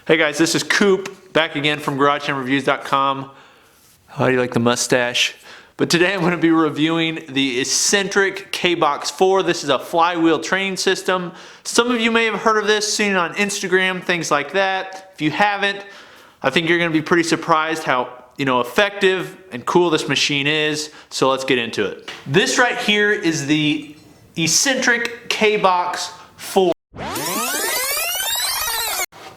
Hey guys, this is Coop, back again from GarageGymReviews.com. How do you like the mustache? But today I'm going to be reviewing the Exxentric kBox 4. This is a flywheel training system. Some of you may have heard of this, seen it on Instagram, things like that. If you haven't, I think you're going to be pretty surprised how effective and cool this machine is. So let's get into it. This right here is the Exxentric kBox 4.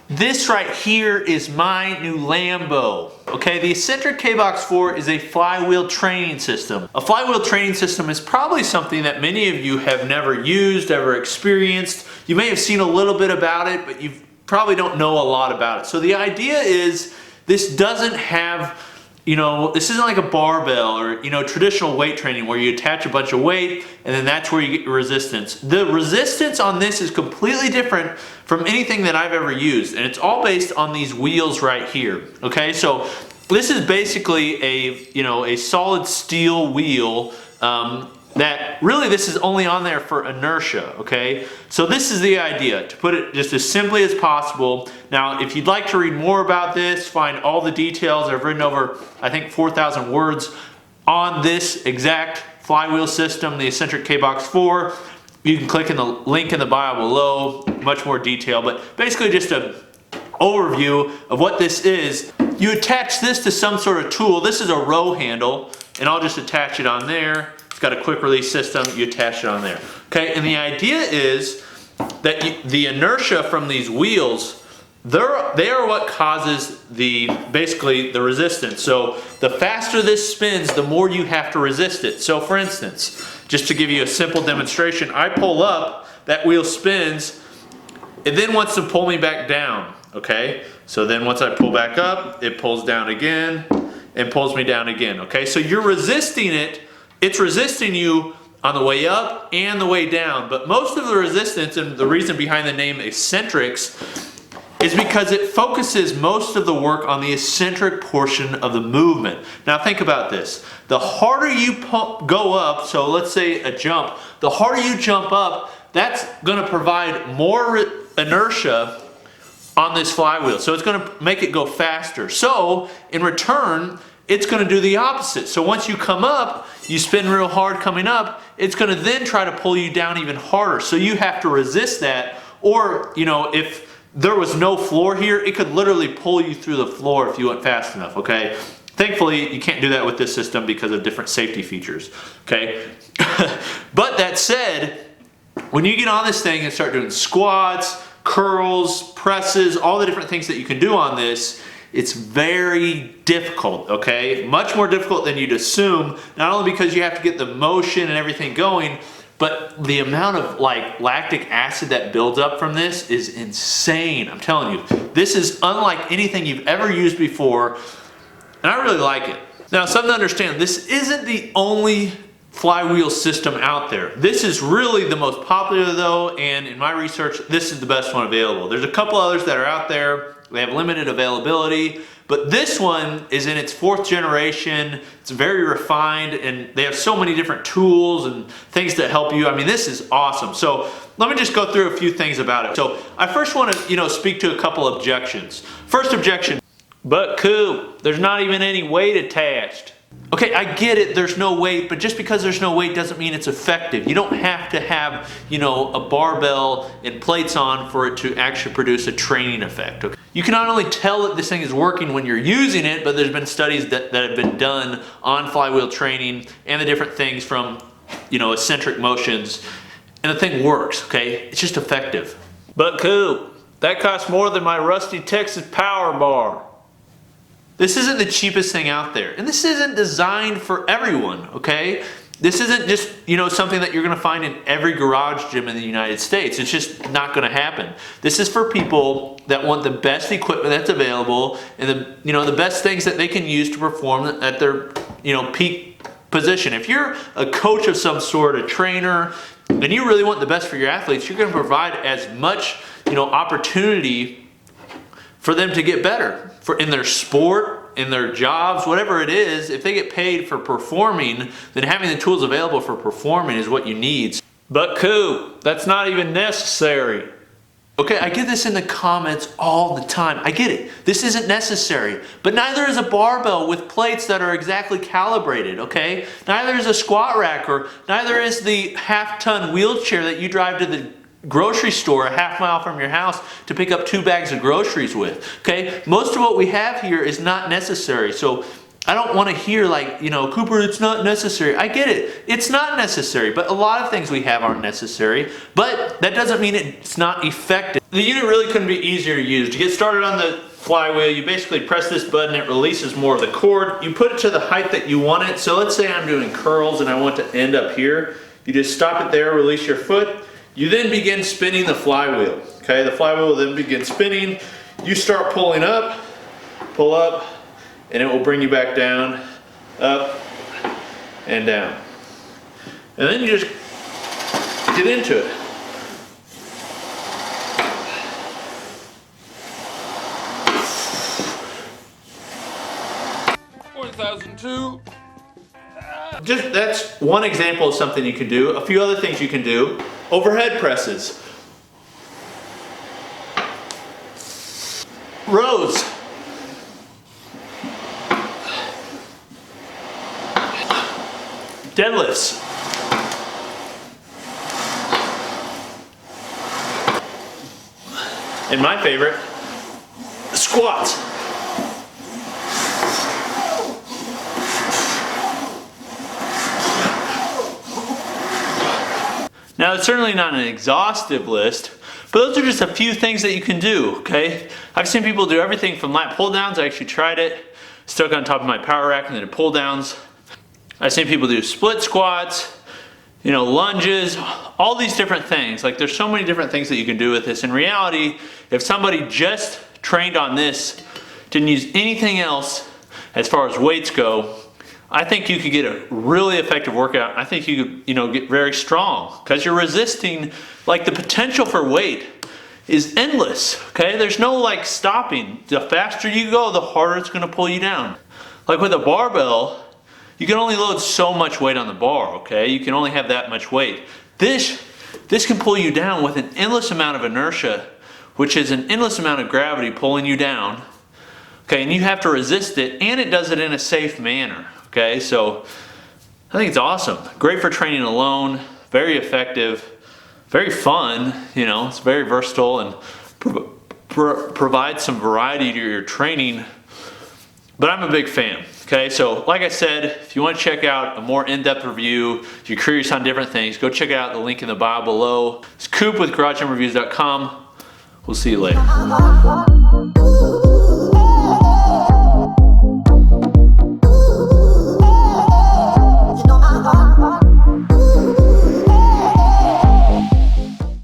This right here is my new Lambo. Okay, the Exxentric kBox 4 is a flywheel training system. A flywheel training system is probably something that many of you have never used, ever experienced. You may have seen a little bit about it, but you probably don't know a lot about it. So the idea is this doesn't have, this isn't like a barbell or, traditional weight training where you attach a bunch of weight and then that's where you get your resistance. The resistance on this is completely different from anything that I've ever used, and it's all based on these wheels right here. Okay, so this is basically a solid steel wheel that really this is only on there for inertia, okay? So this is the idea, to put it just as simply as possible. Now, if you'd like to read more about this, find all the details, I've written over, I think, 4,000 words on this exact flywheel system, the Exxentric kBox 4. You can click in the link in the bio below, much more detail, but basically just an overview of what this is. You attach this to some sort of tool. This is a row handle, and I'll just attach it on there. It's got a quick release system, you attach it on there. Okay, and the idea is that the inertia from these wheels, they are what causes basically the resistance. So the faster this spins, the more you have to resist it. So for instance, just to give you a simple demonstration, I pull up, that wheel spins, it then wants to pull me back down, okay? So then once I pull back up, it pulls down again and pulls me down again, okay? So you're resisting it. It's resisting you on the way up and the way down, but most of the resistance, and the reason behind the name Exxentrics, is because it focuses most of the work on the eccentric portion of the movement. Now think about this. The harder you go up, so let's say a jump, the harder you jump up, that's going to provide more inertia on this flywheel. So it's going to make it go faster. So in return, it's going to do the opposite. So once you come up, you spin real hard coming up, it's going to then try to pull you down even harder. So you have to resist that, or if there was no floor here, it could literally pull you through the floor if you went fast enough, okay? Thankfully, you can't do that with this system because of different safety features, okay? But that said, when you get on this thing and start doing squats, curls, presses, all the different things that you can do on this, it's very difficult, okay? Much more difficult than you'd assume, not only because you have to get the motion and everything going, but the amount of lactic acid that builds up from this is insane. I'm telling you, this is unlike anything you've ever used before, and I really like it. Now, something to understand, this isn't the only flywheel system out there. This is really the most popular though, and in my research, this is the best one available. There's a couple others that are out there. They have limited availability, but this one is in its 4th generation. It's very refined, and they have so many different tools and things that help you. I mean, this is awesome. So let me just go through a few things about it. So I first want to, speak to a couple objections. First objection, but Coop, there's not even any weight attached. Okay, I get it, there's no weight, but just because there's no weight doesn't mean it's effective. You don't have to have, a barbell and plates on for it to actually produce a training effect. Okay? You can not only tell that this thing is working when you're using it, but there's been studies that have been done on flywheel training and the different things from, eccentric motions, and the thing works, okay? It's just effective. But Coop, that costs more than my rusty Texas power bar. This isn't the cheapest thing out there, and this isn't designed for everyone, okay? This isn't just, something that you're gonna find in every garage gym in the United States. It's just not gonna happen. This is for people that want the best equipment that's available and the best things that they can use to perform at their, peak position. If you're a coach of some sort, a trainer, and you really want the best for your athletes, you're gonna provide as much, opportunity for them to get better in their sport, in their jobs, whatever it is. If they get paid for performing, then having the tools available for performing is what you need. But Coop, that's not even necessary. Okay, I get this in the comments all the time. I get it. This isn't necessary. But neither is a barbell with plates that are exactly calibrated, okay? Neither is a squat rack, or neither is the half-ton wheelchair that you drive to the grocery store a half-mile from your house to pick up 2 bags of groceries with, okay? Most of what we have here is not necessary. So I don't want to hear like, you know, Cooper, it's not necessary. I get it. It's not necessary, but a lot of things we have aren't necessary, but that doesn't mean it's not effective. The unit really couldn't be easier to use. To get started on the flywheel, you basically press this button, it releases more of the cord. You put it to the height that you want it. So let's say I'm doing curls and I want to end up here. You just stop it there, release your foot. You then begin spinning the flywheel, okay? The flywheel will then begin spinning. You start pulling up, pull up, and it will bring you back down, up, and down. And then you just get into it. Just that's one example of something you can do. A few other things you can do. Overhead presses. Rows. Deadlifts. And my favorite, squats. Now, it's certainly not an exhaustive list, but those are just a few things that you can do, okay? I've seen people do everything from lat pull-downs. I actually tried it, stuck on top of my power rack and then did pull-downs. I've seen people do split squats, you know, lunges, all these different things. Like, there's so many different things that you can do with this. In reality, if somebody just trained on this, didn't use anything else as far as weights go, I think you could get a really effective workout. I think you could, you know, get very strong because you're resisting, like, the potential for weight is endless, okay? There's no like stopping. The faster you go, the harder it's gonna pull you down. Like with a barbell, you can only load so much weight on the bar, okay? You can only have that much weight. This can pull you down with an endless amount of inertia, which is an endless amount of gravity pulling you down, okay? And you have to resist it, and it does it in a safe manner, okay? So I think it's awesome. Great for training alone, very effective, very fun, you know, it's very versatile and provides some variety to your training, but I'm a big fan. Okay, so like I said, if you want to check out a more in-depth review, if you're curious on different things, go check out the link in the bio below. It's Coop with GarageGymReviews.com. We'll see you later.